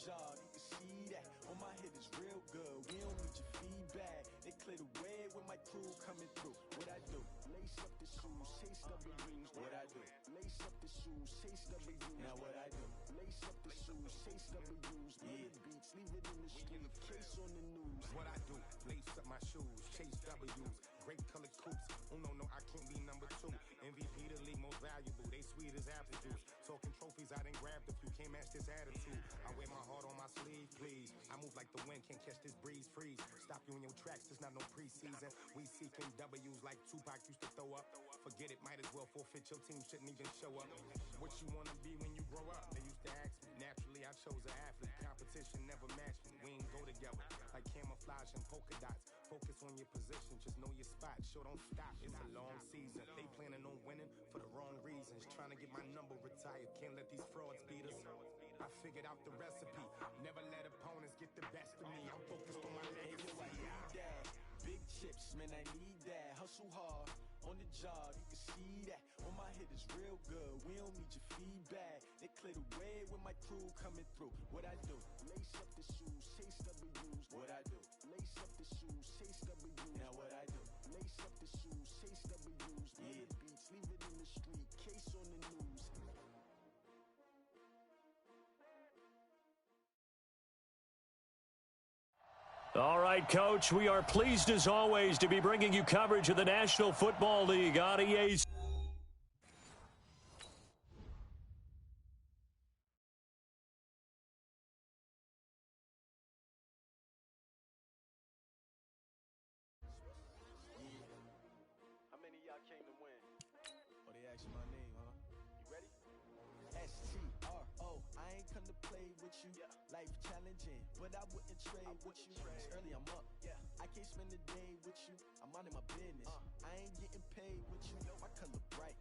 job, you can see that. On my hit is real good, we don't need your feedback. They clear the way with my crew coming through. What I do? Lace up the shoes, chase W's. What I do? Lace up the shoes, chase W's. Now what I do? Lace up the shoes, chase W's. Yeah, beats, leave it in the street, case on the news. What I do? Lace up my shoes, chase W's. Great colored coops. Oh no, I can't be number 2. MVP the league most valuable. They sweet as apple juice. Talking trophies, I done grabbed a few. Can't match this attitude. I wear my heart on my sleeve, please. I move like the wind, can't catch this breeze. Freeze. Stop you in your tracks. There's not no preseason. We seeking W's like Tupac used to throw up. Forget it, might as well forfeit. Your team shouldn't even show up. What you wanna be when you grow up? They used to ask me. Naturally, I chose an athlete. Competition never matched me. We ain't go together like camouflage and polka dots. Focus on your position, just know your spot. Sure, don't stop. It's a long season. They planning on winning for the wrong reasons. Trying to get my number retired. Can't let these frauds beat us. I figured out the recipe. Never let opponents get the best of me. I'm focused on my legacy. I need that. Big chips, man, I need that. Hustle hard on the job, you can see that. On my hit is real good, we don't need your feedback. They clear the way with my crew coming through. What I do? Lace up the shoes, chase W's. What I do? Lace up the shoes, chase W's. Now what I do? Lace up the shoes, chase W's. Yeah, beats, leave it in the street, case on the news. All right, Coach, we are pleased as always to be bringing you coverage of the National Football League on EA. How many of y'all came to win? Oh, they asked you my name, huh? You ready? S-T-R-O, I ain't come to play with you. Yeah. Life challenging, but I wouldn't trade with you. It's early, I'm up. Yeah. I can't spend the day with you. I'm minding my business. I ain't getting paid with you. My color bright.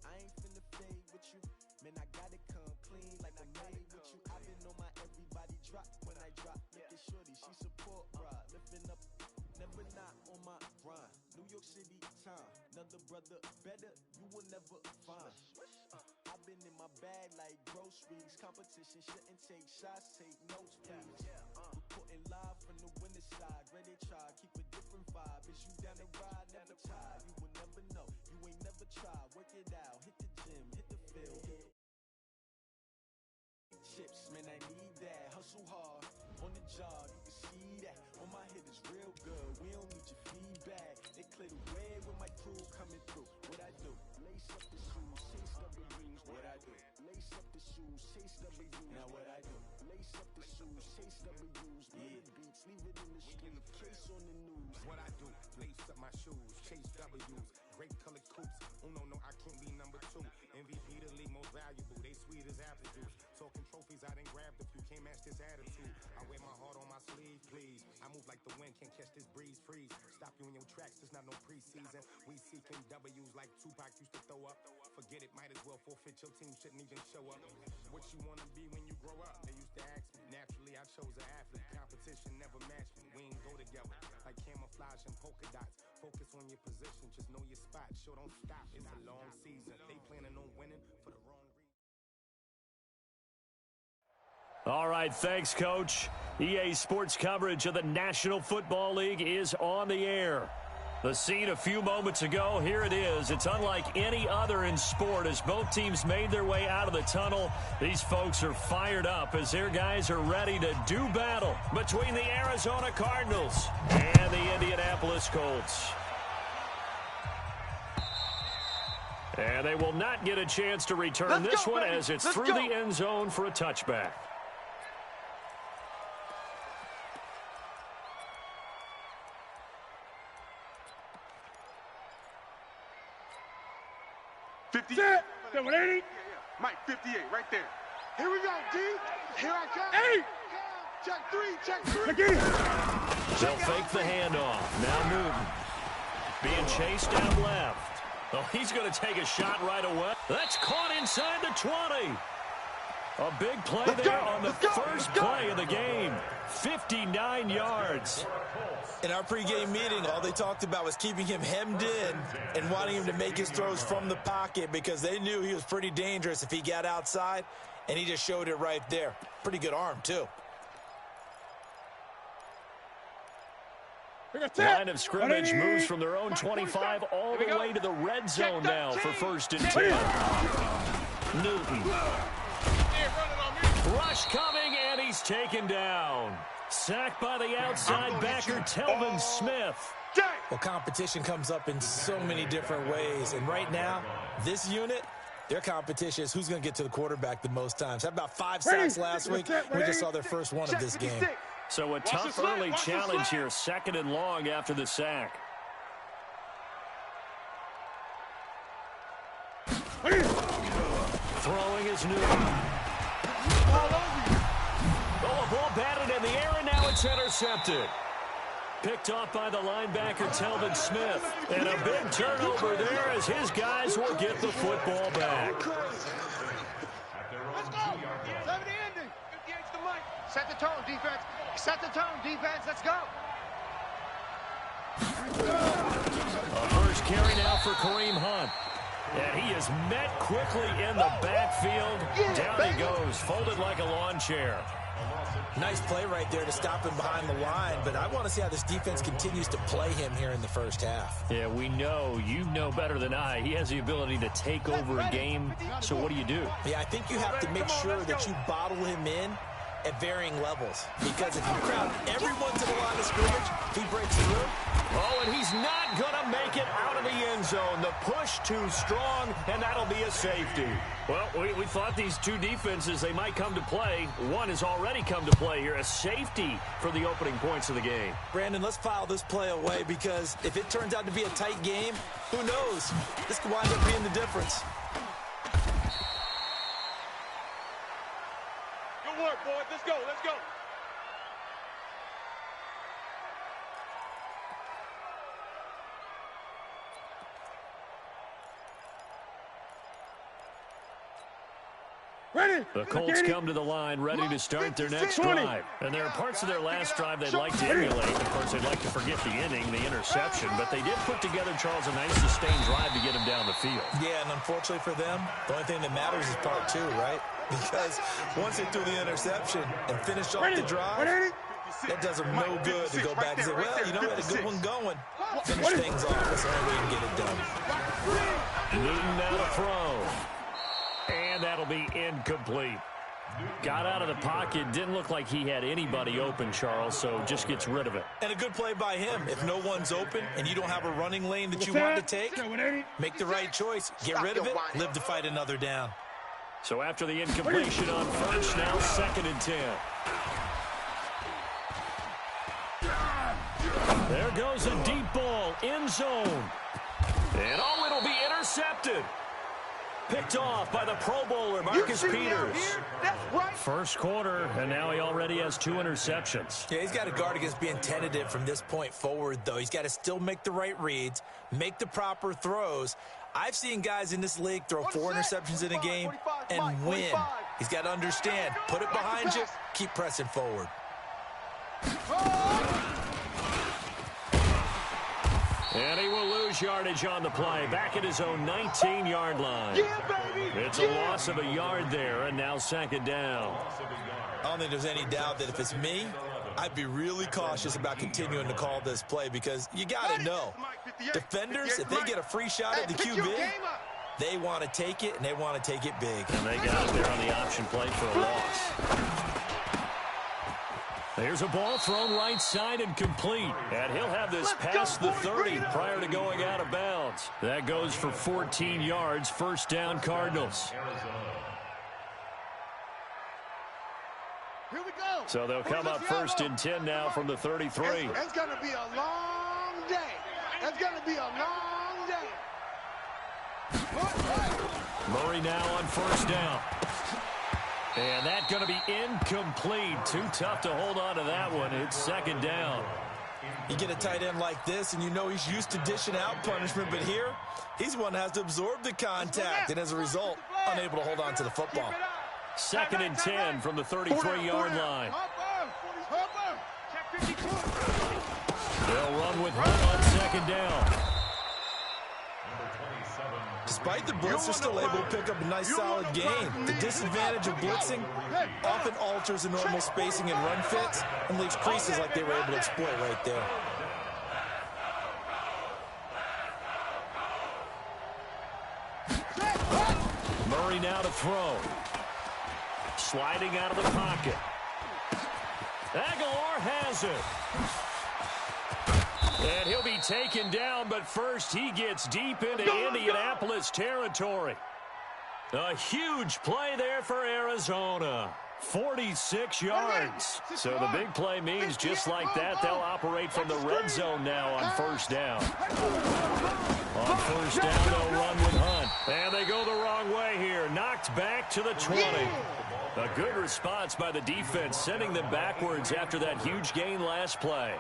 I ain't finna fade with you. Man, I gotta come clean like I made with you. I've been on my everybody drop when I drop. Look at shorty, she support ride. Lifting up, never not on my grind. New York City time. Another brother better, you will never find. I've been in my bag like groceries. Competition shouldn't take shots, take notes, please. Reporting live from the winner side. Ready to try, keep a different vibe. Is you down the ride, never tired. You will never know, you ain't never tried. Work it out, hit the gym, hit the field. Chips, man, I need that. Hustle hard on the job, you can see that. On my hit is real good, we don't need your feedback. They clear the way with my crew coming through. What I do? Lace up the shoes, chase W's. What I do? Lace up the shoes, chase W's. Now what I do? Lace up the shoes, chase W's. Yeah, beats, leave it in the street, case on the news. What I do? Lace up my shoes, chase W's. Great colored coops. Oh no, I can't be number 2. MVP the league most valuable. They sweet as apple juice. Talking trophies, I done grabbed a few. Can't match this attitude. I wear my heart on my sleeve, please. I move like the wind, can't catch this breeze. Freeze. Stop you in your tracks. There's not no preseason. We seeking W's like Tupac used to throw up. Forget it, might as well forfeit. Your team shouldn't even show up. What you wanna be when you grow up? They used to ask me. Naturally, I chose an athlete. Competition never matched me. We ain't go together like camouflage and polka dots. Focus on your position, just know your spot. Sure, don't stop. It's a long season. They planning on winning for the wrong reason. All right, thanks, Coach. EA Sports coverage of the National Football League is on the air. The scene a few moments ago, here it is. It's unlike any other in sport as both teams made their way out of the tunnel. These folks are fired up as their guys are ready to do battle between the Arizona Cardinals and the Indianapolis Colts. And they will not get a chance to return this one as it's through the end zone for a touchback. Mike, 58, right there. Here we go, D. Here I come. 8. Check 3, check 3. Again. They'll fake the handoff. Now Newton being chased down left. Oh, he's going to take a shot right away. That's caught inside the 20. A big play there on the first play of the game. 59 yards. In our pregame meeting, all they talked about was keeping him hemmed in and wanting him to make his throws from the pocket because they knew he was pretty dangerous if he got outside, and he just showed it right there. Pretty good arm, too. Line of scrimmage moves from their own 25 all the way to the red zone now for 1st and 10. Newton. Rush coming, and he's taken down. Sacked by the outside backer, Telvin Smith. Well, competition comes up in so many different ways. And right now, this unit, their competition is who's going to get to the quarterback the most times. Had about 5 sacks last week. We just saw their first one of this game. So a tough early challenge here, 2nd and long after the sack. Throwing is Newton. Oh, a ball batted in the air, and now it's intercepted. Picked off by the linebacker, Telvin Smith. And a big turnover there as his guys will get the football back. Let's go. 70 ending. 58's the mic. Set the tone, defense. Set the tone, defense. Let's go. A first carry now for Kareem Hunt. And he is met quickly in the backfield. Down he goes, folded like a lawn chair. Nice play right there to stop him behind the line, but I want to see how this defense continues to play him here in the first half. Yeah, we know, you know better than I, he has the ability to take over a game, so what do you do? Yeah, I think you have to make sure that you bottle him in at varying levels, because if you crowd everyone to the line of scrimmage, if he breaks through. Oh, and he's not going to make it out of the end zone. The push too strong, and that'll be a safety. Well, we thought these two defenses, they might come to play. One has already come to play here, a safety for the opening points of the game. Brandon, let's file this play away, because if it turns out to be a tight game, who knows? This could wind up being the difference. Good work, boys. Let's go. Let's go. Ready? The Colts come to the line ready to start their next drive. And there are parts of their last drive they'd like to emulate. Of course, they'd like to forget the inning, the interception, but they did put together, Charles, a nice sustained drive to get him down the field. Yeah, and unfortunately for them, the only thing that matters is part 2, right? Because once they threw the interception and finished off the drive, that does them no good to go back and say, well, you know, we had a good one going. Finish things off. That's the only way you can get it done. Newton now to throw. And that'll be incomplete. Got out of the pocket. Didn't look like he had anybody open, Charles, so just gets rid of it. And a good play by him. If no one's open and you don't have a running lane that you want to take, make the right choice. Get rid of it. Live to fight another down. So after the incompletion on first, now 2nd and 10. There goes a deep ball, end zone. And oh, it'll be intercepted. Picked off by the Pro Bowler, Marcus Peters. First quarter, and now he already has 2 interceptions. Yeah, he's got to guard against being tentative from this point forward, though. He's got to still make the right reads, make the proper throws. I've seen guys in this league throw 4 interceptions in a game and win. He's got to understand, put it behind you, keep pressing forward. And he will lose yardage on the play, back at his own 19-yard line. It's a loss of a yard there, and now 2nd down. I don't think there's any doubt that if it's me, I'd be really cautious about continuing to call this play, because you got to know, defenders, if they get a free shot at the QB, they want to take it, and they want to take it big. And they got out there on the option play for a loss. There's a ball thrown right side and complete. And he'll have this past the 30 prior to going out of bounds. That goes for 14 yards. First down, Cardinals. Here we go. So they'll come up 1st and 10 now from the 33. It's going to be a long day. It's going to be a long day. Murray now on 1st down. And that's going to be incomplete. Too tough to hold on to that one. It's 2nd down. You get a tight end like this, and you know he's used to dishing out punishment, but here, he's one that has to absorb the contact, and as a result, unable to hold on to the football. 2nd and 10 from the 33-yard line. They'll run with Hunt on 2nd down. Despite the blitz, they're still able to pick up a nice solid gain. The disadvantage of blitzing often alters the normal spacing and run fits and leaves creases like they were able to exploit right there. now to throw. Sliding out of the pocket. Aguilar has it. And he'll be taken down, but first he gets deep into Indianapolis territory. A huge play there for Arizona. 46 yards. So the big play means just like that, they'll operate from the red zone now on first down. On first down, they'll run with Hunt. And they go the wrong way here. Knocked back to the 20. A good response by the defense, sending them backwards after that huge gain last play.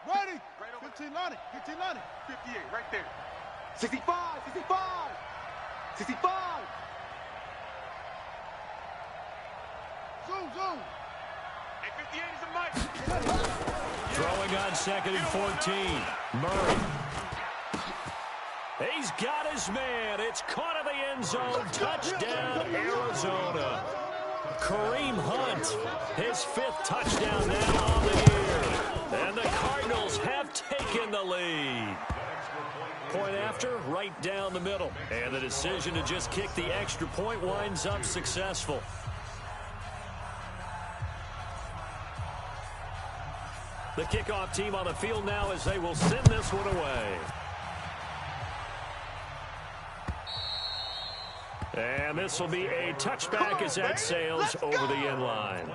Ready. 15 on it. 15 on it. 58 right there. 65. 65. 65. Zoom. Hey, 58 is a mic. Throwing on 2nd and 14. Murray. He's got his man. It's caught in the end zone. Touchdown, Arizona. Kareem Hunt, his 5th touchdown now on the year. And the Cardinals have taken the lead. Point after, right down the middle. And the decision to just kick the extra point winds up successful. The kickoff team on the field now as they will send this one away. And this will be a touchback as that sails over the end line.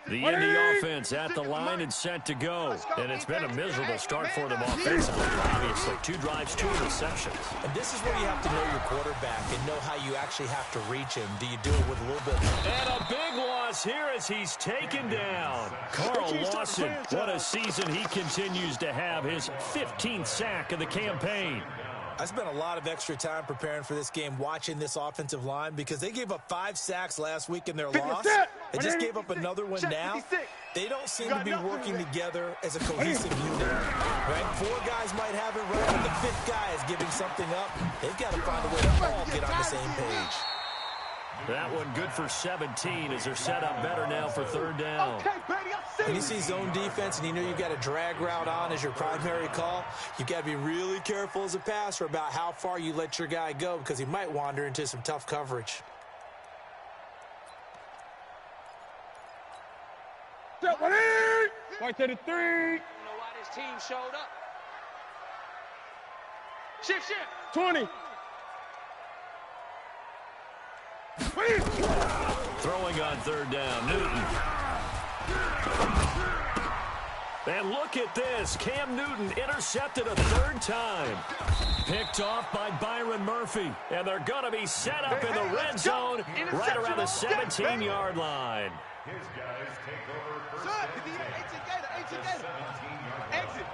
The Indy offense at the line and set to go. And it's been a miserable start for them offensively, obviously. 2 drives, 2 interceptions. And this is where you have to know your quarterback and know how you actually have to reach him. Do you do it with a little bit? And a big loss here as he's taken down. Carl Lawson, what a season he continues to have. His 15th sack of the campaign. I spent a lot of extra time preparing for this game, watching this offensive line, because they gave up 5 sacks last week in their loss. They just gave up another one now. They don't seem to be working together as a cohesive unit. Right? 4 guys might have it right, but the 5th guy is giving something up. They've got to find a way to all get on the same page. That one good for 17 as they're set up better now for 3rd down. When you see zone defense and you know you've got a drag route on as your primary call, you've got to be really careful as a passer about how far you let your guy go because he might wander into some tough coverage. Right to the 3. I don't know why this team showed up. Shift. 20. Throwing on 3rd down, Newton. And look at this. Cam Newton intercepted a 3rd time. Picked off by Byron Murphy. And they're going to be set up in the red zone right around the 17-yard line. His guys take over first. 18 Gator. Exit.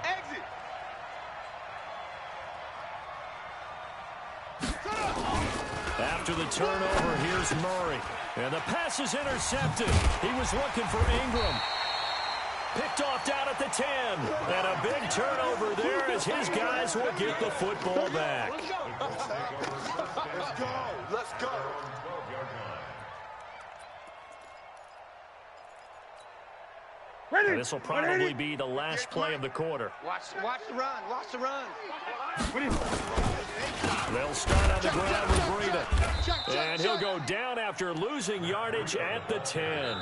After the turnover, here's Murray. And the pass is intercepted. He was looking for Ingram. Picked off down at the 10. And a big turnover there as his guys will get the football back. Let's go. This will probably be the last play of the quarter. Watch the run. They'll start on the ground with Breida. And he'll go down after losing yardage at the 10.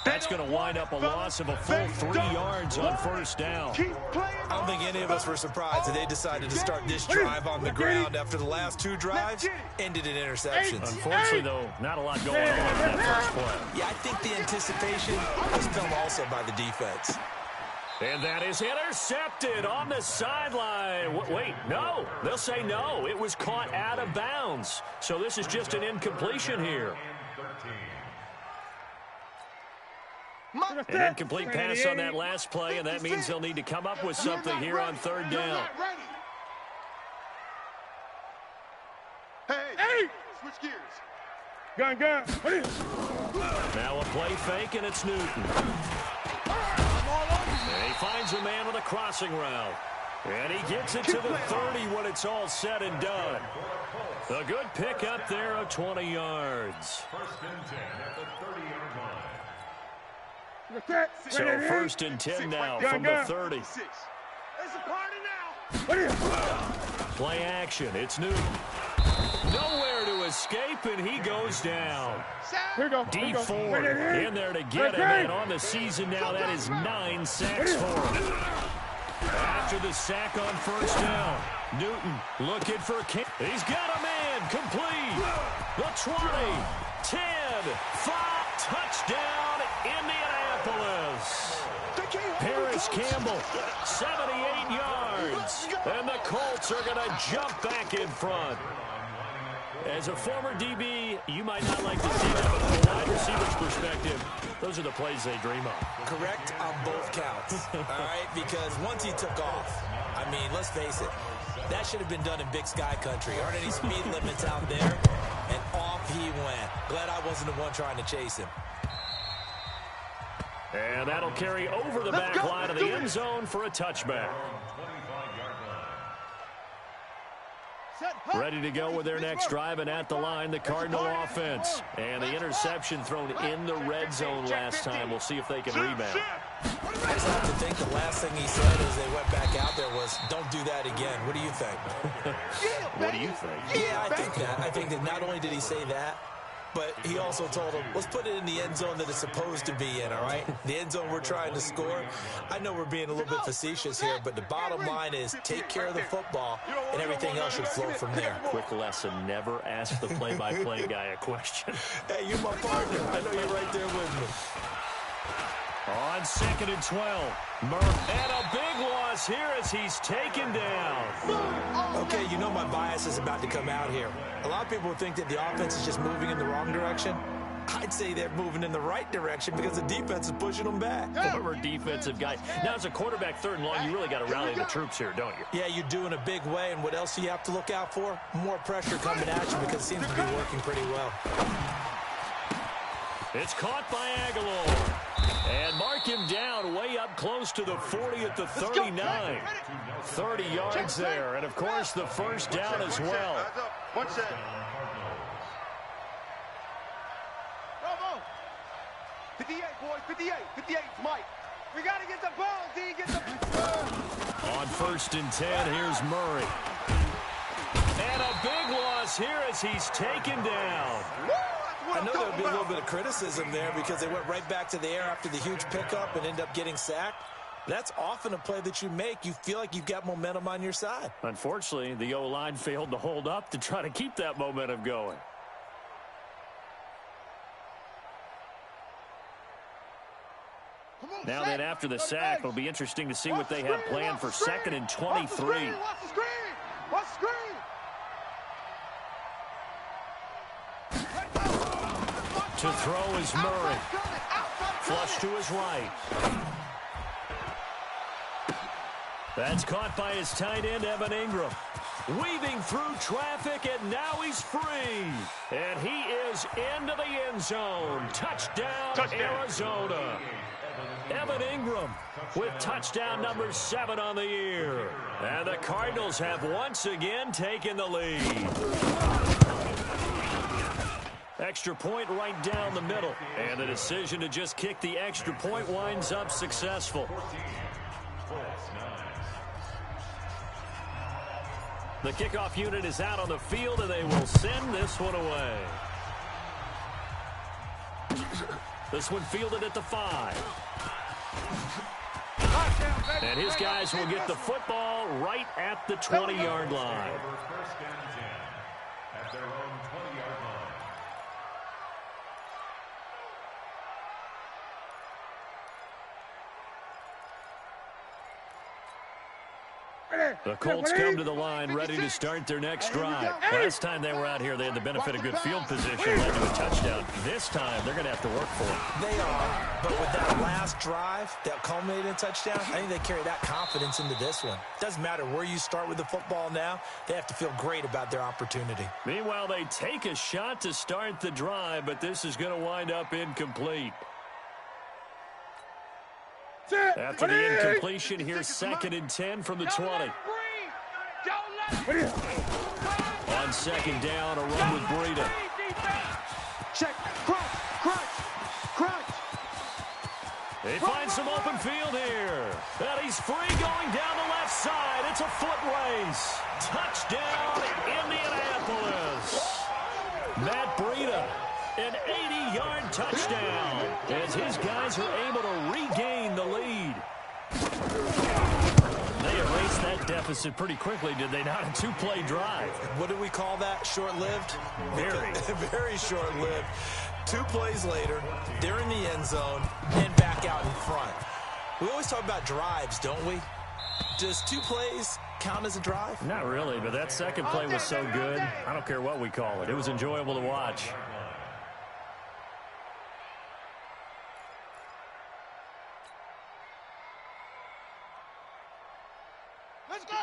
That's going to wind up a loss of a full 3 yards on first down. I don't think any of us were surprised that they decided to start this drive on the ground after the last 2 drives ended in interceptions. Unfortunately, though, not a lot going on in that first play. Yeah, I think the anticipation was filmed also by the defense. And that is intercepted on the sideline. Wait, no. They'll say no. It was caught out of bounds. So this is just an incompletion here. An incomplete pass on that last play, and that means they'll need to come up with something here on 3rd down. Hey! Switch gears. Gun. Now a play fake, and it's Newton. And he finds a man with a crossing route. And he gets it to the 30 when it's all said and done. A good pickup there of 20 yards. First and 10 at the 30-yard line. So first and 10 now from the 30. It's a party now. Play action. It's Newton. Nowhere to escape, and he goes down. Here we go. D Ford in there to get him, and on the season now, that is 9 sacks for him. After the sack on first down, Newton looking for a kick. He's got a man complete. The 20, 10, 5, touchdown, Indianapolis. Paris Campbell, 78 yards, and the Colts are going to jump back in front. As a former DB, you might not like to see that, but from a wide receiver's perspective, those are the plays they dream of. Correct on both counts, all right? Because once he took off, I mean, let's face it, that should have been done in Big Sky country. Aren't any speed limits out there? And off he went. Glad I wasn't the one trying to chase him. And that'll carry over the back line of the end zone for a touchback. Ready to go with their next drive, and at the line, the Cardinal offense. And the interception thrown in the red zone last time. We'll see if they can rebound. I just have to think the last thing he said as they went back out there was, don't do that again. What do you think? What do you think? Yeah, I think that. I think that not only did he say that, but he also told him, let's put it in the end zone that it's supposed to be in, all right? The end zone we're trying to score. I know we're being a little bit facetious here, but the bottom line is take care of the football, and everything else should flow from there. Quick lesson, never ask the play-by-play guy a question. Hey, you're my partner. I know you're right there with me. On 2nd and 12, Murph, and a big loss here as he's taken down. Okay, you know my bias is about to come out here. A lot of people would think that the offense is just moving in the wrong direction. I'd say they're moving in the right direction because the defense is pushing them back. Former defensive guy. Now, as a quarterback, 3rd and long, you really got to rally the troops here, don't you? Yeah, you do in a big way, and what else do you have to look out for? More pressure coming at you because it seems to be working pretty well. It's caught by Aguilar. And mark him down way up close to the 40 at the 39. 30 yards there. And, of course, the first down as well. One set. Bravo. 58, boys. 58. 58, Mike. We got to get the ball, D. Get the ball. On 1st and 10, here's Murray. And a big loss here as he's taken down. I know there'll be a little bit of criticism there because they went right back to the air after the huge pickup and end up getting sacked. That's often a play that you make. You feel like you've got momentum on your side. Unfortunately, the O-line failed to hold up to try to keep that momentum going. Now then, after the sack, it'll be interesting to see what they have planned for 2nd and 23. Watch the screen. Watch the screen. To throw is Murray. Flush to his right. That's caught by his tight end, Evan Ingram. Weaving through traffic, and now he's free. And he is into the end zone. Touchdown. Arizona. Evan Ingram with touchdown number 7 on the year. And the Cardinals have once again taken the lead. Extra point right down the middle. And the decision to just kick the extra point winds up successful. The kickoff unit is out on the field, and they will send this one away. This one fielded at the 5. And his guys will get the football right at the 20-yard line. First and 10 at their own 20-yard line. The Colts come to the line ready to start their next drive. Last time they were out here, they had the benefit of good field position, led to a touchdown. This time, they're going to have to work for it. They are, but with that last drive that culminated in a touchdown, I think they carry that confidence into this one. Doesn't matter where you start with the football now, they have to feel great about their opportunity. Meanwhile, they take a shot to start the drive, but this is going to wind up incomplete. After the incompletion, here's 2nd and 10 from the 20. On 2nd down, a run with Breida. Check, crunch. He finds some open field here. And he's free going down the left side. It's a foot race. Touchdown, Indianapolis. Matt Breida, an 80-yard touchdown as his guys are able to regain the lead. They erased that deficit pretty quickly, did they not? A 2-play drive. What do we call that? Short-lived? Very. Very short-lived. 2 plays later, they're in the end zone and back out in front. We always talk about drives, don't we? Does 2 plays count as a drive? Not really, but that second play was so good. I don't care what we call it. It was enjoyable to watch.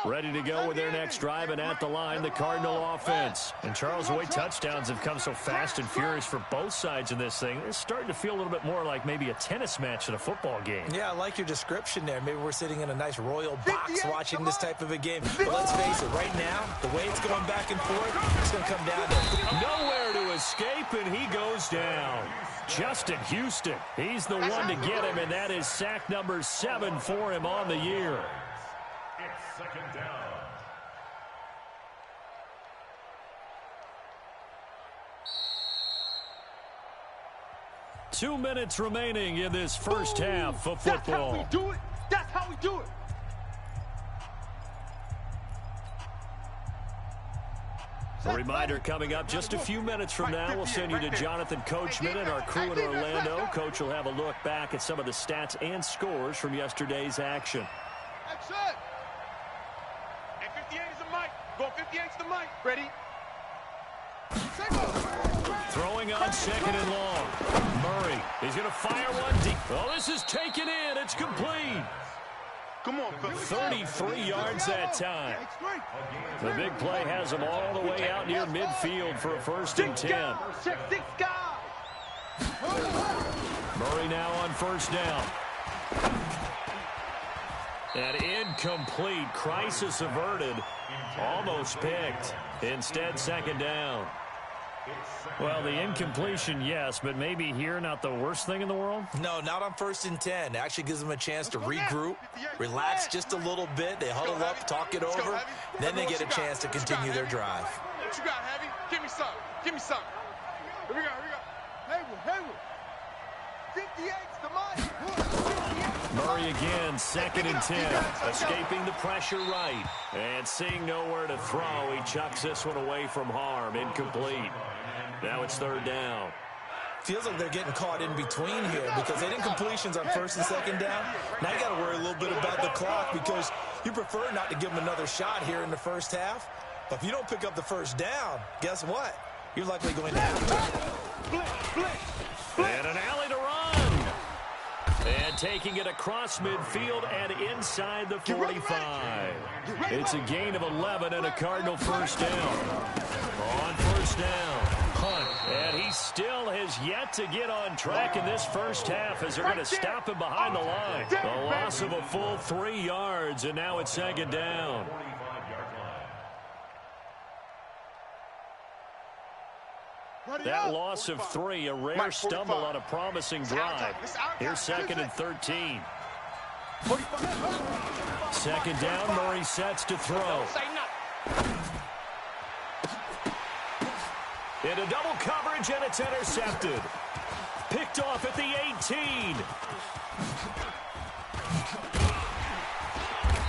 Ready to go with their next drive, and at the line, the Cardinal offense. And Charles, the way touchdowns have come so fast and furious for both sides in this thing, it's starting to feel a little bit more like maybe a tennis match than a football game. Yeah, I like your description there. Maybe we're sitting in a nice royal box watching this type of a game. But let's face it, right now, the way it's going back and forth, it's going to come down to nowhere to escape, and he goes down. Justin Houston, he's the one to get him, and that is sack number 7 for him on the year. 2nd down. Two minutes remaining in this first half of football. That's how we do it. That's how we do it. A reminder coming up just a few minutes from now. We'll send you to Jonathan Coachman and our crew in Orlando. Coach will have a look back at some of the stats and scores from yesterday's action. Action. And 58 is the mic. Go 58 is the mic. Ready? Throwing on 2nd and long. Murray, he's going to fire one deep. Oh, this is taken in. It's complete. Come on, 33 yards that time. The big play has him all the way out near midfield for a 1st and 10. Murray now on 1st down. An incomplete. Crisis averted. Almost picked. Instead, 2nd down. Well, the incompletion, yes, but maybe here not the worst thing in the world? No, not on 1st and 10. It actually gives them a chance to regroup, relax just a little bit. They huddle up, talk it over. Then they get a chance to continue their drive. What you got, Heavy? Give me something. Give me something. Here we go. Haywood. 58's the mic. Murray again, 2nd and 10. Escaping the pressure right. And seeing nowhere to throw, he chucks this one away from harm. Incomplete. Now it's 3rd down. Feels like they're getting caught in between here because they didn't completions on 1st and 2nd down. Now you got to worry a little bit about the clock because you prefer not to give them another shot here in the first half. But if you don't pick up the 1st down, guess what? You're likely going to have to. And an alley to run. And taking it across midfield and inside the 45. It's a gain of 11 and a Cardinal 1st down. On 1st down, Hunt. And he still has yet to get on track in this first half as they're going to stop him behind the line. A loss of a full 3 yards, and now it's 2nd down. That loss of 3, a rare stumble on a promising drive. Here's 2nd and 13. 2nd down, Murray sets to throw. Into double coverage, and it's intercepted. Picked off at the 18.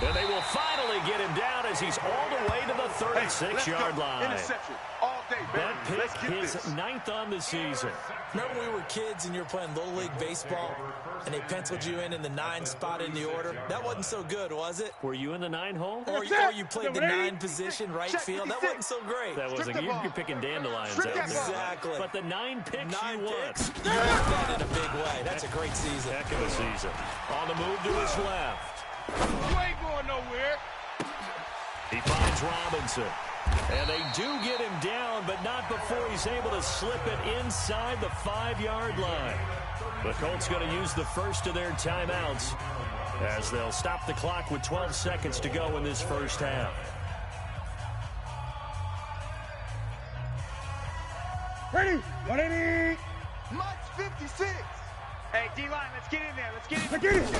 And they will finally get him down as he's all the way to the 36-yard line. Interception all day, That pick is 9th on the season. Remember when we were kids and you were playing Little League Baseball and they penciled you in the 9 spot in the order? That wasn't so good, was it? Were you in the 9 hole? Or you played the 9 position, right field? That wasn't so great. That wasn't. You're picking dandelions out there. Exactly. But the 9 picks 9 you won. picks. You used that in a big way. That's a great season. Heck of a season. On the move to his left. You ain't going nowhere. He finds Robinson. And they do get him down, but not before he's able to slip it inside the 5-yard line. The Colts going to use the first of their timeouts as they'll stop the clock with 12 seconds to go in this first half. Ready? 180. Mike's 56. Hey, D-line, let's get in there. Let's get in there. Get it.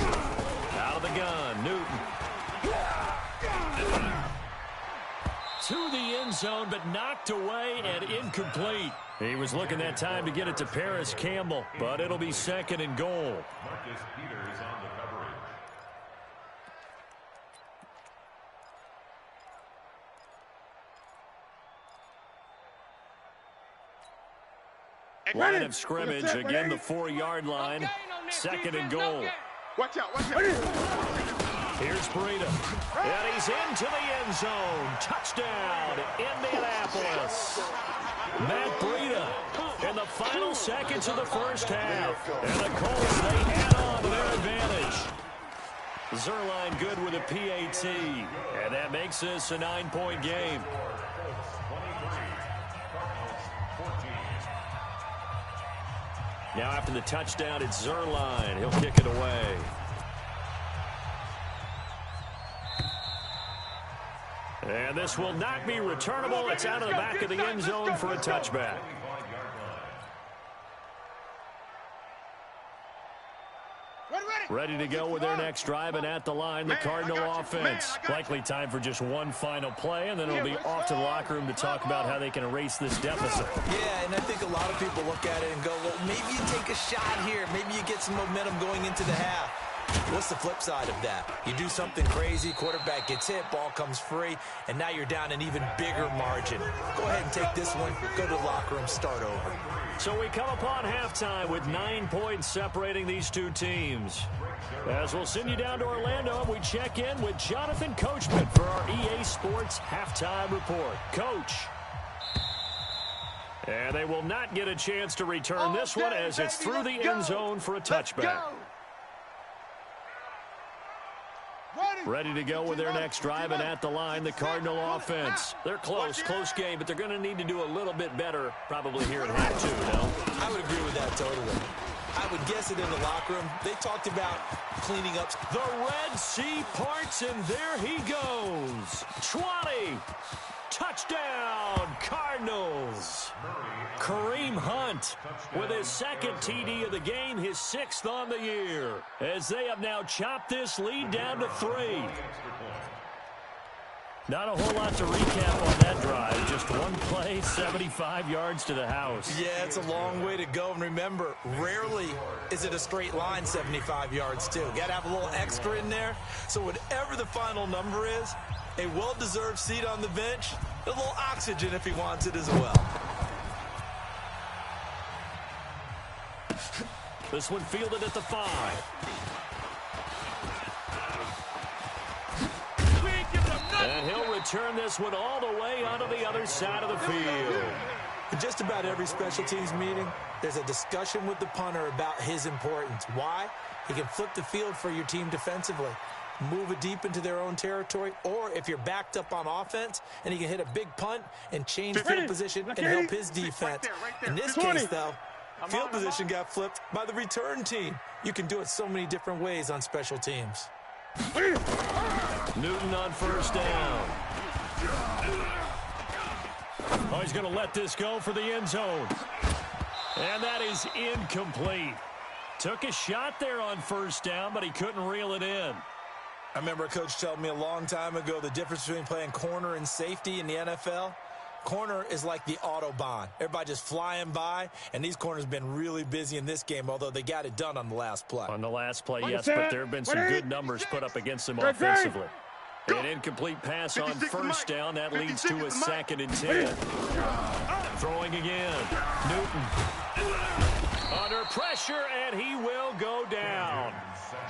Out of the gun, Newton. To the end zone, but knocked away and incomplete. He was looking that time to get it to Paris Campbell, but it'll be second and goal. Marcus Peters on the coverage. Line of scrimmage, again the 4-yard line. Second and goal. Watch out, watch out. Here's Breida. And he's into the end zone. Touchdown, Indianapolis. Matt Breida in the final seconds of the first half. And the Colts, they add on to their advantage. Zerline good with a PAT. And that makes this a 9-point game. Now after the touchdown, it's Zerline. He'll kick it away. And this will not be returnable. It's out of the back of the end zone for a touchback. Ready to go with their next drive, and at the line, the Cardinal offense. Likely time for just one final play, and then it'll be off to the locker room to talk about how they can erase this deficit. Yeah, and I think a lot of people look at it and go, well, maybe you take a shot here. Maybe you get some momentum going into the half. What's the flip side of that? You do something crazy, quarterback gets hit, ball comes free, and now you're down an even bigger margin. Go ahead and take this one, go to the locker room, start over. So we come upon halftime with 9 points separating these two teams. As we'll send you down to Orlando, and we check in with Jonathan Coachman for our EA Sports Halftime Report. Coach. And they will not get a chance to return this one as it's through the end zone for a touchback. Ready to go with their next drive, and at the line, the Cardinal offense. They're close game, but they're going to need to do a little bit better probably here at half two, no? I would agree with that totally. I would guess it in the locker room. They talked about cleaning up. The Red Sea parts, and there he goes. 20. Touchdown, Cardinals. Kareem Hunt with his second TD of the game, his 6th on the year, as they have now chopped this lead down to 3. Not a whole lot to recap on that drive. Just one play, 75 yards to the house. Yeah, it's a long way to go. And remember, rarely is it a straight line 75 yards, too. Got to have a little extra in there. So whatever the final number is, a well-deserved seat on the bench, a little oxygen if he wants it as well. This one fielded at the 5. And he'll return this one all the way onto the other side of the field. In just about every special teams meeting, there's a discussion with the punter about his importance. Why? He can flip the field for your team defensively, move it deep into their own territory, or if you're backed up on offense, and he can hit a big punt and change field position and help his defense. In this case, though, field position got flipped by the return team. You can do it so many different ways on special teams. Newton on first down. Oh, he's going to let this go for the end zone. And that is incomplete. Took a shot there on first down, but he couldn't reel it in. I remember a coach told me a long time ago the difference between playing corner and safety in the NFL. Corner is like the Autobahn. Everybody just flying by, and these corners have been really busy in this game, although they got it done on the last play. On the last play, yes, but there have been some good numbers put up against them offensively. An incomplete pass on first down. That leads to a 2nd and 10. Throwing again. Newton. Under pressure, and he will go down.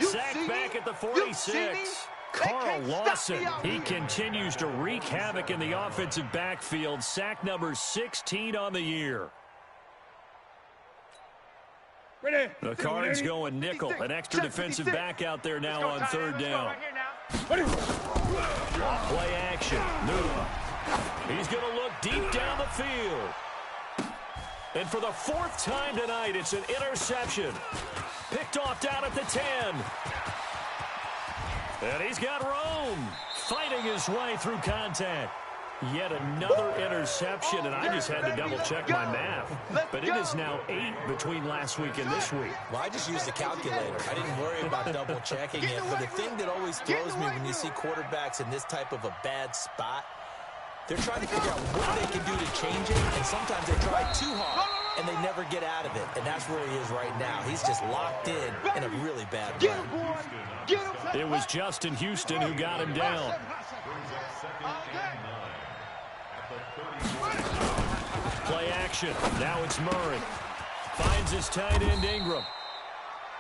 Sacked back at the 46. Carl Lawson, he continues to wreak havoc in the offensive backfield. Sack number 16 on the year. The Cards going nickel. An extra defensive back out there now on 3rd down. Off play action. Newton. He's going to look deep down the field. And for the fourth time tonight, it's an interception. Picked off down at the 10. And he's got room, fighting his way through contact. Yet another interception, and I just had to double-check my math. But it is now 8 between last week and this week. Well, I just used the calculator. I didn't worry about double-checking it. But the thing that always throws me when you see quarterbacks in this type of a bad spot, they're trying to figure out what they can do to change it, and sometimes they try too hard, and they never get out of it. And that's where he is right now. He's just locked in a really bad run. It was Justin Houston who got him down. Play action. Now it's Murray. Finds his tight end Ingram.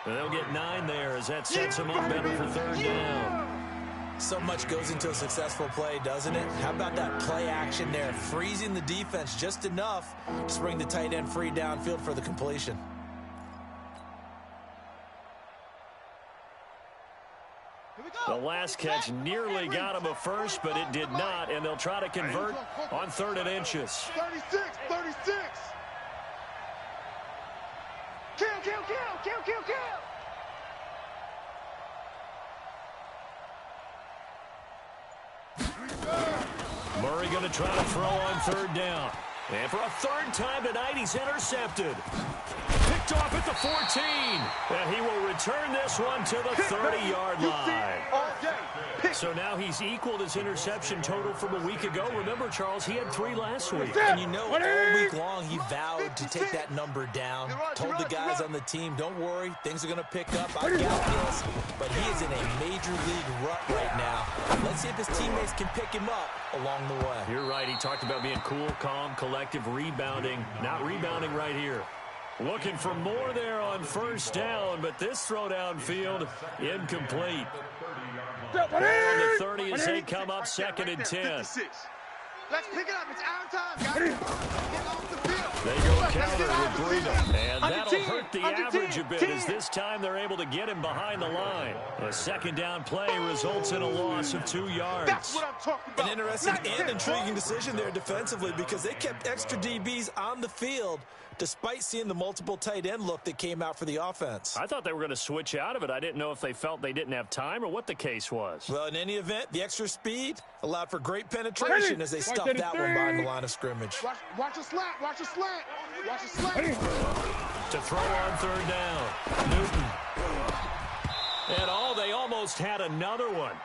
And they'll get 9 there as that sets him up better for third down. So much goes into a successful play, doesn't it? How about that play action there, freezing the defense just enough to bring the tight end free downfield for the completion. The last catch nearly got him a first, but it did not, and they'll try to convert on 3rd and inches. 36. Kill. Murray going to try to throw on 3rd down. And for a 3rd time tonight, he's intercepted. Picked off at the 14. And he will return this one to the 30-yard line. So now he's equaled his interception total from a week ago. Remember, Charles, he had 3 last week. And you know, all week long, he vowed to take that number down. Told the guys on the team, don't worry, things are going to pick up. I got this. But he is in a major league rut right now. Let's see if his teammates can pick him up along the way. You're right. He talked about being cool, calm, collective, rebounding. Not rebounding right here. Looking for more there on 1st down, but this throw downfield incomplete. On the 30 as they come up 2nd and 10. Let's pick it up. It's our time, guys. Get off the field. They go counter with Breeden. And that'll hurt the average a bit as this time they're able to get him behind the line. A 2nd down play results in a loss of 2 yards. That's what I'm talking about. An interesting and intriguing decision there defensively because they kept extra DBs on the field despite seeing the multiple tight end look that came out for the offense. I thought they were going to switch out of it. I didn't know if they felt they didn't have time or what the case was. Well, in any event, the extra speed allowed for great penetration as they stuffed that one behind the line of scrimmage. Watch a slant. Watch a slant. To throw on 3rd down. Newton. And they almost had another one.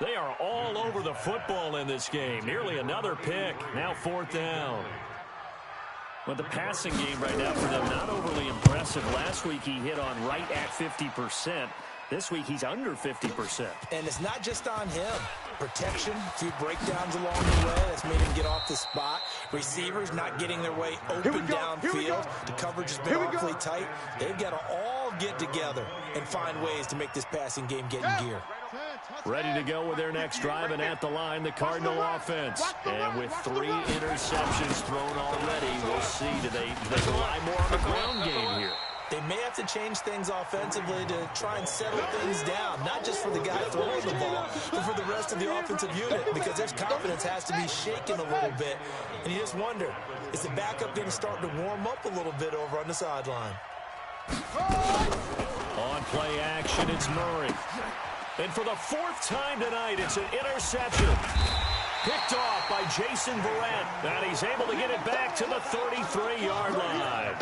They are all over the football in this game. Nearly another pick. Now 4th down. But the passing game right now for them, not overly impressive. Last week he hit on right at 50%. This week he's under 50%. And it's not just on him. Protection, a few breakdowns along the way. That's made him get off the spot. Receivers not getting their way open downfield. The coverage has been awfully tight. They've got to all get together and find ways to make this passing game get in gear. Ready to go with their next drive, and at the line, the Cardinal offense. And with 3 interceptions thrown already, we'll see, do they rely more on the ground game here? They may have to change things offensively to try and settle things down, not just for the guy throwing the ball, but for the rest of the offensive unit, because their confidence has to be shaken a little bit. And you just wonder, is the backup going to start to warm up a little bit over on the sideline? On play action, it's Murray. And for the 4th time tonight, it's an interception. Picked off by Jason Verrett. And he's able to get it back to the 33-yard line.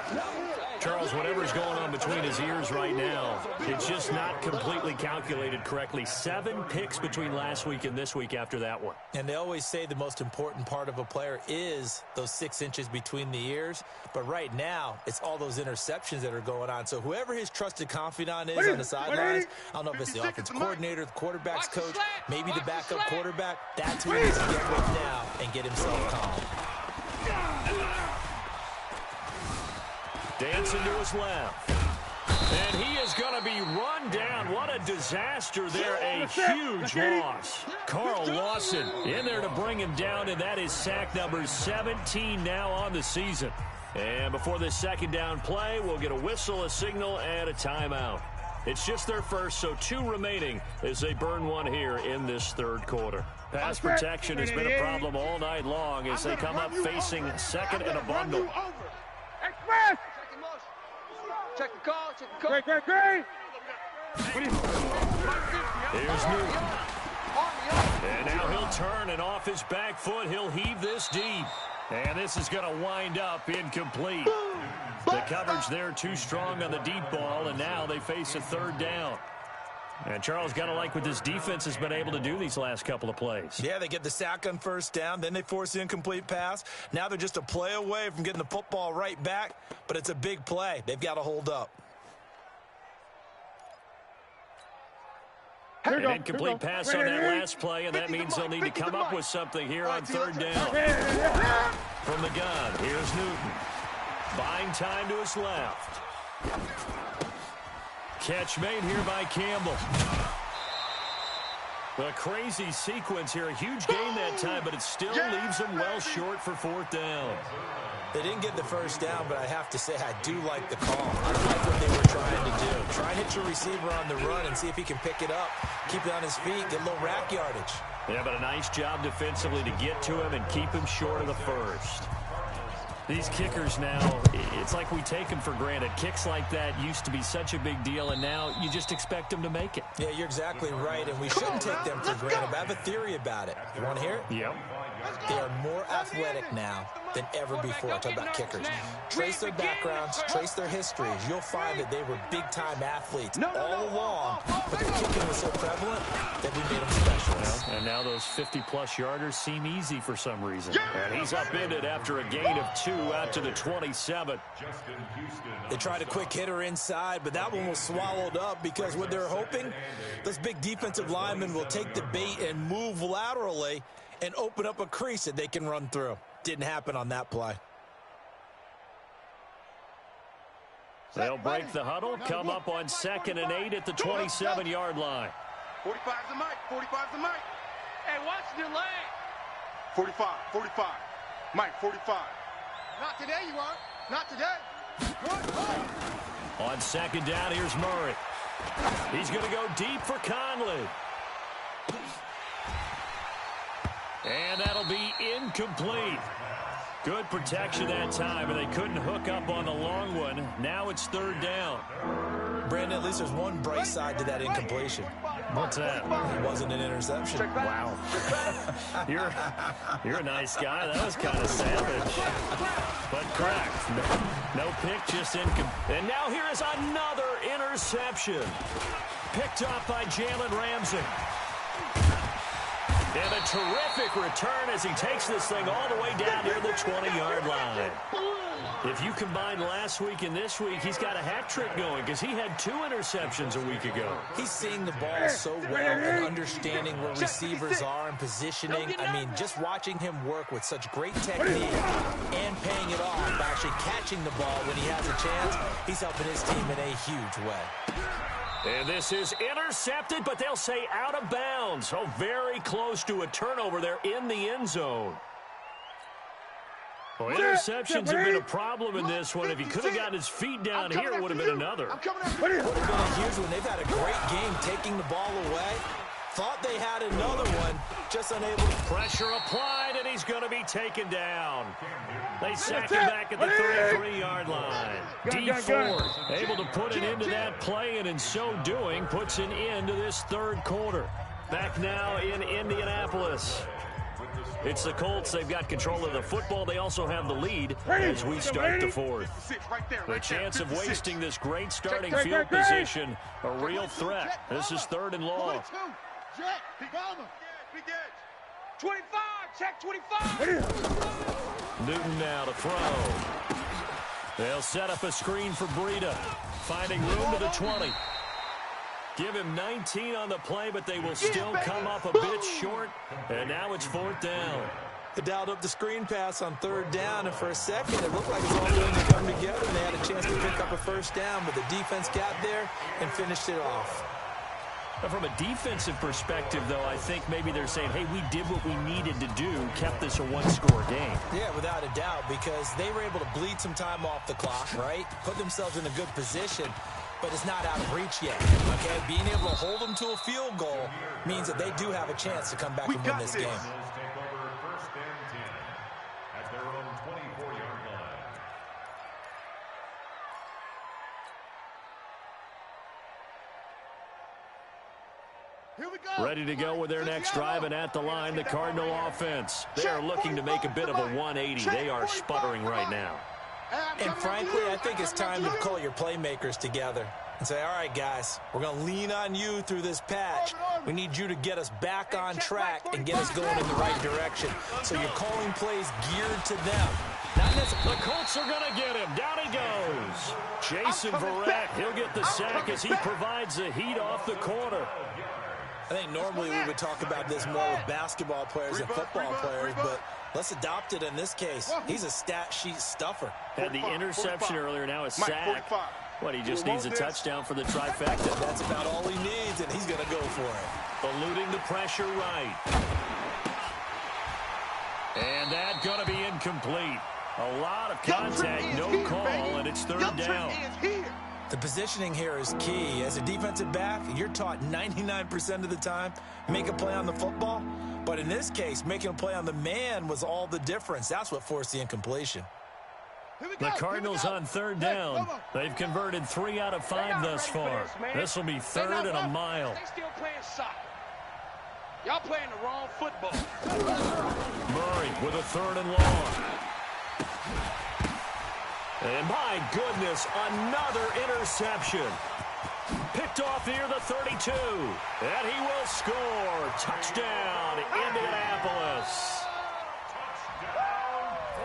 Charles, whatever's going on between his ears right now, it's just not completely calculated correctly. 7 picks between last week and this week after that one. And they always say the most important part of a player is those 6 inches between the ears. But right now, it's all those interceptions that are going on. So whoever his trusted confidant is on the sidelines, I don't know if it's the offensive coordinator, the quarterback's coach, maybe the backup quarterback, that's who he needs to get with now and get himself calm. Dancing to his left. And he is going to be run down. What a disaster there. A huge loss. Carl Lawson in there to bring him down, and that is sack number 17 now on the season. And before this 2nd down play, we'll get a whistle, a signal, and a timeout. It's just their first, so 2 remaining as they burn one here in this 3rd quarter. Pass protection has been a problem all night long as they come up facing 2nd and a bundle. Check the call. Check the call. Great. Here's Newton. And now he'll turn, and off his back foot, he'll heave this deep. And this is going to wind up incomplete. The coverage there too strong on the deep ball, and now they face a third down. And Charles, got to like what this defense has been able to do these last couple of plays. Yeah, they get the sack on first down, then they force the incomplete pass. Now they're just a play away from getting the football right back, but it's a big play. They've got to hold up. An incomplete pass on that last play, and that means they'll need to come up with something here on third down. From the gun, here's Newton. Buying time to his left. Catch made here by Campbell. A crazy sequence here. A huge gain that time, but it still leaves them well short for fourth down. They didn't get the first down, but I have to say I do like the call. I like what they were trying to do. Try and hit your receiver on the run and see if he can pick it up, keep it on his feet, get a little rack yardage. Yeah, but a nice job defensively to get to him and keep him short of the first. These kickers now, it's like we take them for granted. Kicks like that used to be such a big deal, and now you just expect them to make it. Yeah, you're exactly right, and we shouldn't take them for granted. But I have a theory about it. You want to hear it? Yep. They are more athletic now than ever before. I'm talking about kickers. Trace their backgrounds, trace their histories. You'll find that they were big-time athletes all along, but their kicking was so prevalent that we made them specialists. Well, and now those 50-plus yarders seem easy for some reason. And he's upended after a gain of 2 out to the 27. They tried a quick hitter inside, but that one was swallowed up because what they're hoping, this big defensive lineman will take the bait and move laterally and open up a crease that they can run through. Didn't happen on that play. They'll break the huddle, come up on 2nd and 8 at the 27-yard line. 45's the mic. 45's the mic. Hey, watch the lane. 45. Mike, 45. Not today, you aren't. Not today. On 2nd down, here's Murray. He's going to go deep for Conley. And that'll be incomplete. Good protection that time, and they couldn't hook up on the long one. Now it's 3rd down. Brandon, at least there's one bright side to that incompletion. What's that? It wasn't an interception. Wow. You're a nice guy. That was kind of savage. But correct. No pick, just incomplete. And now here is another interception. Picked off by Jalen Ramsey. And a terrific return as he takes this thing all the way down near the 20-yard line. If you combine last week and this week, he's got a hat trick going because he had 2 interceptions a week ago. He's seeing the ball so well and understanding where receivers are and positioning. I mean, just watching him work with such great technique and paying it off by actually catching the ball when he has a chance, he's helping his team in a huge way. And this is intercepted, but they'll say out of bounds. Oh, very close to a turnover there in the end zone. Well, interceptions have been a problem in this one. If he could have gotten his feet down here, it would have been another. Would have been a huge one. They've had a great game taking the ball away. Thought they had another one, just unable to. Pressure applied, and he's going to be taken down. They sack him back at the 33-yard line. D4 able to put an end to that play, and in so doing, puts an end to this 3rd quarter. Back now in Indianapolis. It's the Colts. They've got control of the football. They also have the lead as we start the 4th. The chance of wasting this great starting field position, a real threat. This is 3rd and long. 25, check 25. Newton now to throw. They'll set up a screen for Breida. Finding room to the 20. Give him 19 on the play, but they will still come up a bit short. And now it's 4th down. They dialed up the screen pass on 3rd down, and for a second, it looked like it was all going to come together. They had a chance to pick up a 1st down, but the defense got there and finished it off. From a defensive perspective, though, I think maybe they're saying, hey, we did what we needed to do, kept this a 1-score game. Yeah, without a doubt, because they were able to bleed some time off the clock, right? Put themselves in a good position, but it's not out of reach yet, okay? Being able to hold them to a field goal means that they do have a chance to come back and win this game. Take over 1st and 10 at their own 24-yard line. Ready to go with their next drive, and at the line, the Cardinal offense. They are looking to make a bit of a 180. They are sputtering right now. And frankly, I think it's time to call your playmakers together and say, all right, guys, we're going to lean on you through this patch. We need you to get us back on track and get us going in the right direction. So you're calling plays geared to them. The Colts are going to get him. Down he goes. Jason Verrett, he'll get the sack as he provides the heat off the corner. I think normally we would talk about this more with basketball players and football players, but let's adopt it in this case. He's a stat sheet stuffer. Had the interception earlier, now a sack. What, he just needs a touchdown for the trifecta. That's about all he needs, and he's going to go for it. Eluding the pressure right. And that's going to be incomplete. A lot of contact, no call, and it's third down. The positioning here is key. As a defensive back, you're taught 99% of the time, make a play on the football. But in this case, making a play on the man was all the difference. That's what forced the incompletion. The Cardinals on third down. They've converted 3 out of 5 thus far. This will be third and a mile. They still playing soccer. Y'all playing the wrong football. Murray with a third and long. And my goodness, another interception. Picked off near the 32. And he will score. Touchdown, Indianapolis.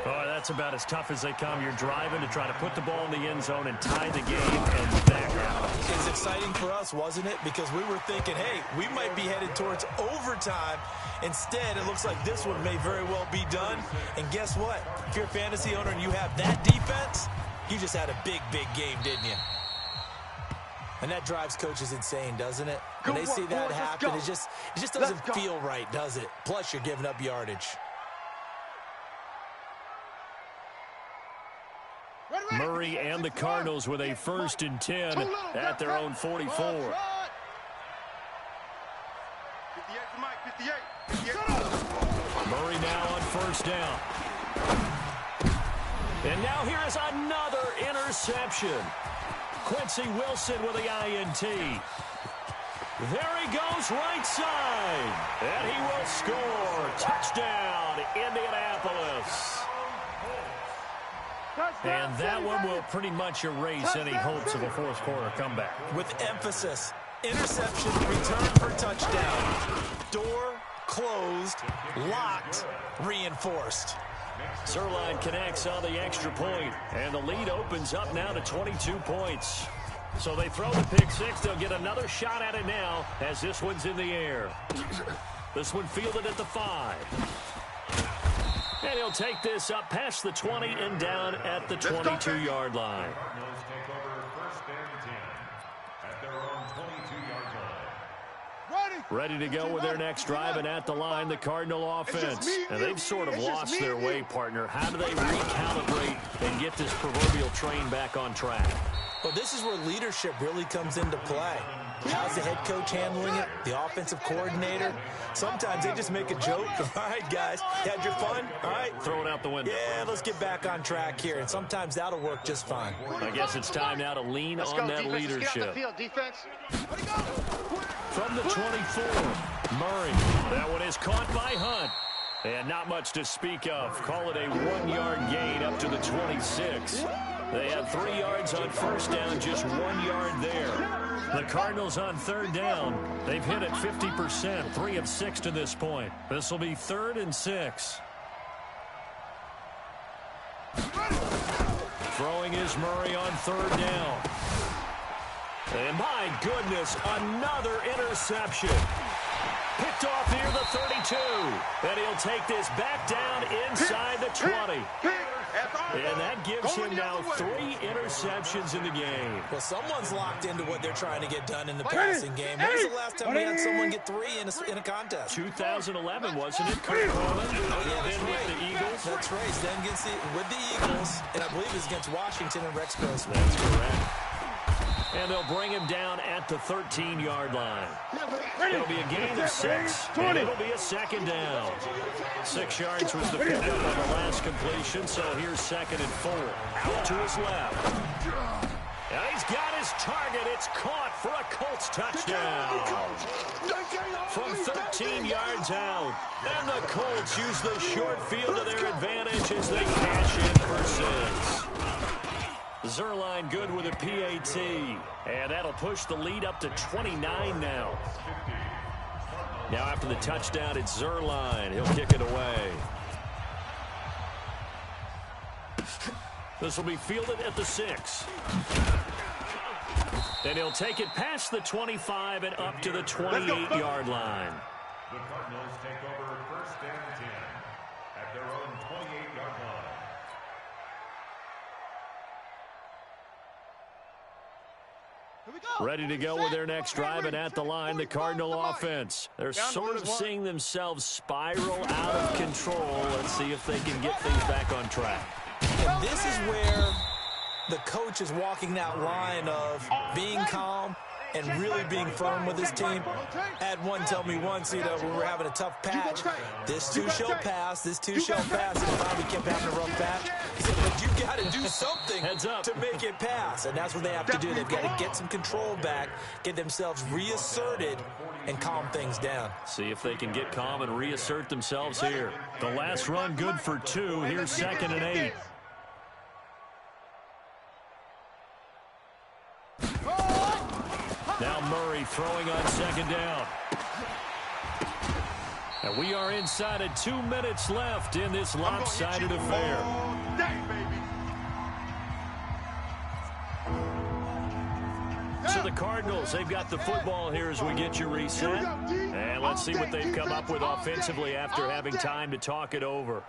Oh, that's about as tough as they come. You're driving to try to put the ball in the end zone and tie the game and back out. It was exciting for us, wasn't it? Because we were thinking, hey, we might be headed towards overtime. Instead, it looks like this one may very well be done. And guess what? If you're a fantasy owner and you have that defense, you just had a big, big game, didn't you? And that drives coaches insane, doesn't it? When they see that happen, it just doesn't feel right, does it? Plus, you're giving up yardage. Murray and the Cardinals with a 1st and 10 at their own 44. 58. Murray now on 1st down. And now here is another interception. Quincy Wilson with the INT. There he goes right side. And he will score. Touchdown, Indianapolis. And that one will pretty much erase any hopes of a fourth quarter comeback. With emphasis, interception, return for touchdown. Door closed, locked, reinforced. Sirline connects on the extra point, and the lead opens up now to 22 points. So they throw the pick six. They'll get another shot at it now as this one's in the air. This one fielded at the 5. And he'll take this up past the 20 and down at the 22-yard line. Cardinals take over 1st and 10 at their own 22-yard line. Ready to go with their next drive, and at the line, the Cardinal offense. And they've sort of lost their way, partner. How do they recalibrate and get this proverbial train back on track? Well, this is where leadership really comes into play. How's the head coach handling it? The offensive coordinator? Sometimes they just make a joke. All right, guys, had your fun? All right. Throw it out the window. Yeah, let's get back on track here. And sometimes that'll work just fine. I guess it's time now to lean on that leadership. From the 24, Murray. That one is caught by Hunt. And not much to speak of. Call it a 1-yard gain up to the 26. They had 3 yards on 1st down, just 1 yard there. The Cardinals on 3rd down. They've hit it 50%, 3 of 6 to this point. This will be 3rd and 6. Throwing is Murray on 3rd down. And my goodness, another interception. Picked off near the 32. And he'll take this back down inside the 20. And that gives him now 3 interceptions in the game. Well, someone's locked into what they're trying to get done in the passing game. When was the last time we had someone get 3 in a contest? 2011, wasn't it? Kurt Coleman? Then with the Eagles? That's right. Then with the Eagles, and I believe it was against Washington and Rex Grossman. That's correct. And they'll bring him down at the 13-yard line. It'll be a gain of 6, and it'll be a 2nd down. 6 yards was the pickup on the last completion, so here's 2nd and 4. Out to his left. And he's got his target. It's caught for a Colts touchdown. 15 yards out. And the Colts use the short field to their advantage as they cash in for 6. Zerline good with a PAT. And that'll push the lead up to 29 now. Now after the touchdown, it's Zerline. He'll kick it away. This will be fielded at the 6. And he'll take it past the 25 and up to the 28-yard line. The Cardinals take over 1st and 10 at their own 28-yard line. Ready to go with their next drive, and at the line, the Cardinal offense. They're sort of seeing themselves spiral out of control. Let's see if they can get things back on track. And this is where the coach is walking that line of being calm and really being firm with his team. I had one tell me once, we were having a tough patch. This too shall pass. This too shall pass. And finally kept having a rough patch. He said, but you got to do something to make it pass. And that's what they have to do. They've got to get some control back, get themselves reasserted, and calm things down. See if they can get calm and reassert themselves here. The last run good for 2. Here's 2nd and 8. Now Murray throwing on 2nd down. And we are inside of 2 minutes left in this lopsided affair. So the Cardinals, they've got the football here as we get you reset. And let's see what they've come up with offensively after having time to talk it over.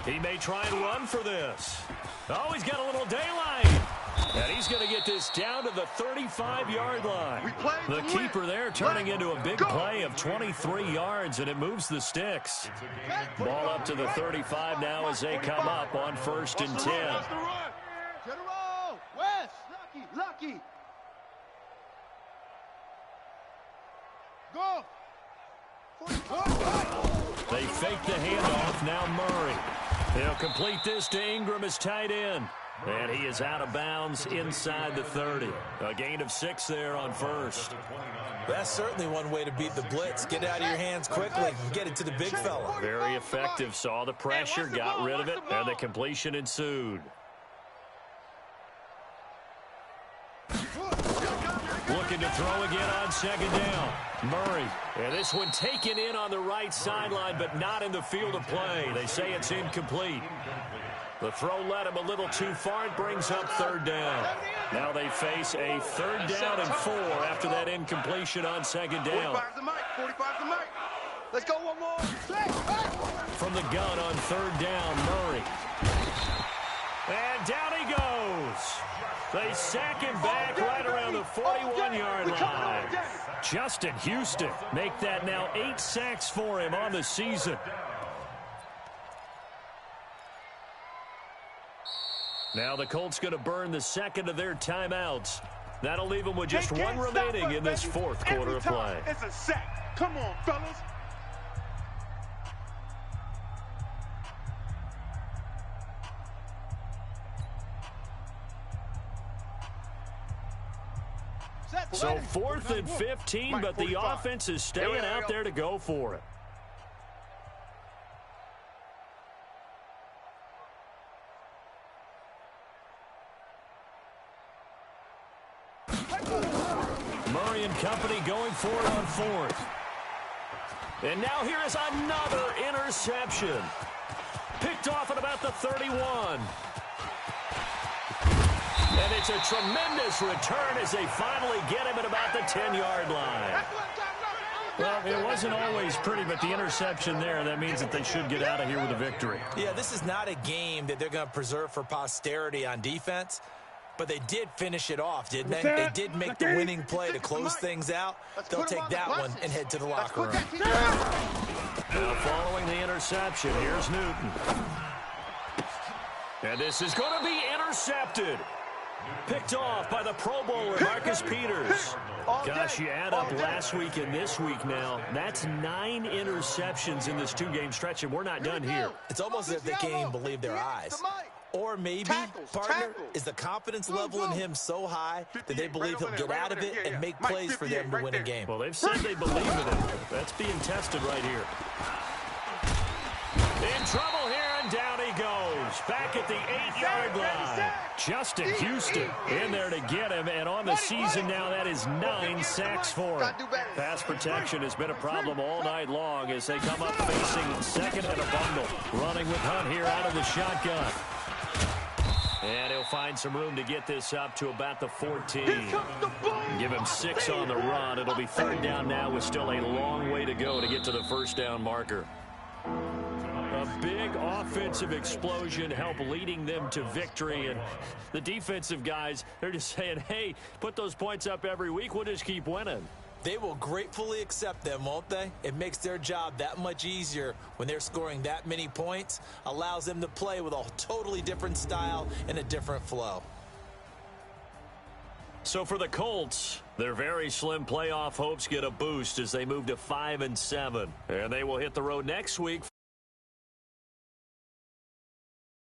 He may try and run for this. Oh, he's got a little daylight. And he's going to get this down to the 35-yard line. The keeper there turning into a big play of 23 yards, and it moves the sticks. Ball up to the 35 now as they come up on 1st and 10. Lucky. Go. They fake the handoff. Now Murray. He'll complete this to Ingram as tight end. And he is out of bounds inside the 30. A gain of 6 there on 1st. That's certainly one way to beat the blitz. Get it out of your hands quickly and get it to the big fella. Very effective. Saw the pressure, got rid of it, and the completion ensued. Looking to throw again on 2nd down. Murray. And this one taken in on the right sideline, but not in the field of play. They say it's incomplete. The throw led him a little too far. It brings up 3rd down. Now they face a 3rd down and 4 after that incompletion on 2nd down. 45's the mic. 45's the mic. Let's go one more. From the gun on 3rd down, Murray. And down he goes. They sack him back right around the 41-yard line. Justin Houston make that now 8 sacks for him on the season. Now the Colts going to burn the 2nd of their timeouts. That'll leave them with just 1 remaining in this 4th quarter of play. It's a sack. Come on, fellas. So 4th and 15, but the offense is staying out there to go for it. Murray and company going for it on 4th. And now here is another interception. Picked off at about the 31. And it's a tremendous return as they finally get him at about the 10-yard line. Well, it wasn't always pretty, but the interception there, that means that they should get out of here with a victory. Yeah, this is not a game that they're going to preserve for posterity on defense, but they did finish it off, didn't they? They did make the winning play to close things out. They'll take that one and head to the locker room. Now following the interception, here's Newton. And this is going to be intercepted. Picked off by the Pro Bowler, Marcus Peters. Gosh, you add up last week and this week now, that's 9 interceptions in this 2-game stretch, and we're not done here. It's almost as if they can't even believe their eyes. Or maybe, partner, is the confidence level in him so high that they believe he'll get out of it and make plays for them to win a game? Well, they've said they believe in him. That's being tested right here. In trouble here, and down he goes. Back at the 8-yard line. Justin Houston in there to get him, and on the season now, that is 9 sacks for him. Pass protection has been a problem all night long as they come up facing second and a bundle. Running with Hunt here out of the shotgun. And he'll find some room to get this up to about the 14. Give him 6 on the run. It'll be third down now with still a long way to go to get to the first down marker. A big offensive explosion helped leading them to victory. And the defensive guys, they're just saying, hey, put those points up every week. We'll just keep winning. They will gratefully accept them, won't they? It makes their job that much easier when they're scoring that many points. Allows them to play with a totally different style and a different flow. So for the Colts, their very slim playoff hopes get a boost as they move to 5-7. And they will hit the road next week